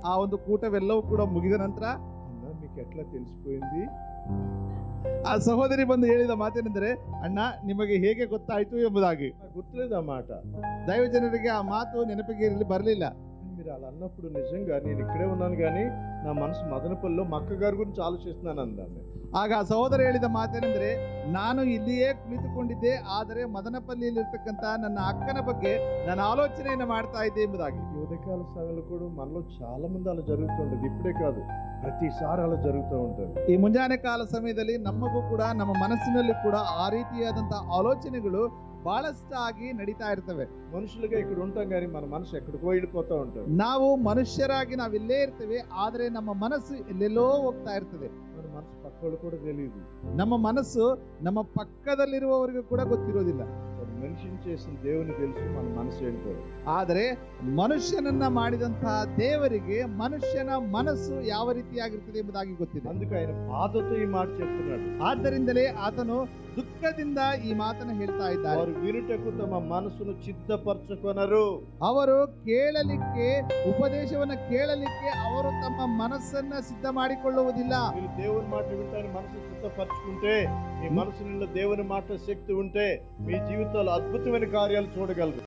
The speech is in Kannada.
ಆ ಒಂದು ಕೂಟವೆಲ್ಲವೂ ಕೂಡ ಮುಗಿದ ನಂತರ అన్న మీకు ఎట్లా తెలిసిపోయింది? ಆ ಸಹೋದರಿ ಬಂದು ಹೇಳಿದ ಮಾತೇನೆಂದರೆ, ಅಣ್ಣ ನಿಮಗೆ ಹೇಗೆ ಗೊತ್ತಾಯ್ತು ಎಂಬುದಾಗಿ. నాకు గుర్తులేదు ఆ మాట. ದೈವಜನರಿಗೆ ಆ ಮಾತು ನೆನಪಿಗೆ ಬರಲಿಲ್ಲ. మీరు అలా అన్నప్పుడు నిజంగా నేను ఇక్కడే ఉన్నాను కానీ నా మనసు మదనపల్లిలో మా అక్క గారి గురించి ఆలోచిస్తున్నాను అందాన్ని. ಆಗ ಆ ಸಹೋದರ ಹೇಳಿದ ಮಾತೇನೆಂದರೆ, ನಾನು ಇಲ್ಲಿಯೇ ಕುಳಿತುಕೊಂಡಿದ್ದೆ, ಆದರೆ ಮದನಪಲ್ಲಿಯಲ್ಲಿರ್ತಕ್ಕಂಥ ನನ್ನ ಅಕ್ಕನ ಬಗ್ಗೆ ನಾನು ಆಲೋಚನೆಯನ್ನು ಮಾಡ್ತಾ ಇದ್ದೆ ಎಂಬುದಾಗಿ. ఈ ఉదయకాల సమయంలో కూడా మనలో చాలా మంది అలా జరుగుతుంటది. ఇప్పుడే కాదు, ప్రతిసారి అలా జరుగుతూ ఉంటుంది. ಈ ಮುಂಜಾನೆ ಕಾಲ ಸಮಯದಲ್ಲಿ ನಮಗೂ ಕೂಡ ನಮ್ಮ ಮನಸ್ಸಿನಲ್ಲಿ ಕೂಡ ಆ ರೀತಿಯಾದಂತಹ ಆಲೋಚನೆಗಳು ಬಹಳಷ್ಟಾಗಿ ನಡೀತಾ ಇರ್ತವೆ. మనుషులుగా ఇక్కడ ఉంటాం కానీ మన మనసు ఎక్కడికో వెళ్ళిపోతూ ఉంటుంది. ನಾವು ಮನುಷ್ಯರಾಗಿ ನಾವಿಲ್ಲೇ ಇರ್ತೇವೆ, ಆದರೆ ನಮ್ಮ ಮನಸ್ಸು ಎಲ್ಲೆಲ್ಲೋ ಹೋಗ್ತಾ ಇರ್ತದೆ. మన మనసు పక్కోళ్ళు కూడా తెలియదు. ನಮ್ಮ ಮನಸ್ಸು ನಮ್ಮ ಪಕ್ಕದಲ್ಲಿರುವವರಿಗೂ ಕೂಡ ಗೊತ್ತಿರೋದಿಲ್ಲ. మనిషిని చేసిన దేవుని తెలుసు మన మనసు ఏంటో. ಆದರೆ ಮನುಷ್ಯನನ್ನ ಮಾಡಿದಂತಹ ದೇವರಿಗೆ ಮನುಷ್ಯನ ಮನಸ್ಸು ಯಾವ ರೀತಿಯಾಗಿರ್ತದೆ ಎಂಬುದಾಗಿ ಗೊತ್ತಿದೆ. అందుకే ఆయన బాధతో ఈ మాట చెప్తున్నాడు. ಆದ್ದರಿಂದಲೇ ಆತನು ದುಃಖದಿಂದ ಈ ಮಾತನ್ನು ಹೇಳ್ತಾ ಇದ್ದಾರೆ. వారు వినుటకు తమ మనసును సిద్ధపరచుకొనరు. ಅವರು ಕೇಳಲಿಕ್ಕೆ, ಉಪದೇಶವನ್ನು ಕೇಳಲಿಕ್ಕೆ ಅವರು ತಮ್ಮ ಮನಸ್ಸನ್ನ ಸಿದ್ಧ ಮಾಡಿಕೊಳ್ಳುವುದಿಲ್ಲ. మీరు దేవుని మాట వింటానికి మనసు సిద్ధపరచుకుంటే, మీ మనసు నిండా దేవుని మాట శక్తి ఉంటే, మీ జీవితాలు అద్భుతమైన కార్యాలు చూడగలరు.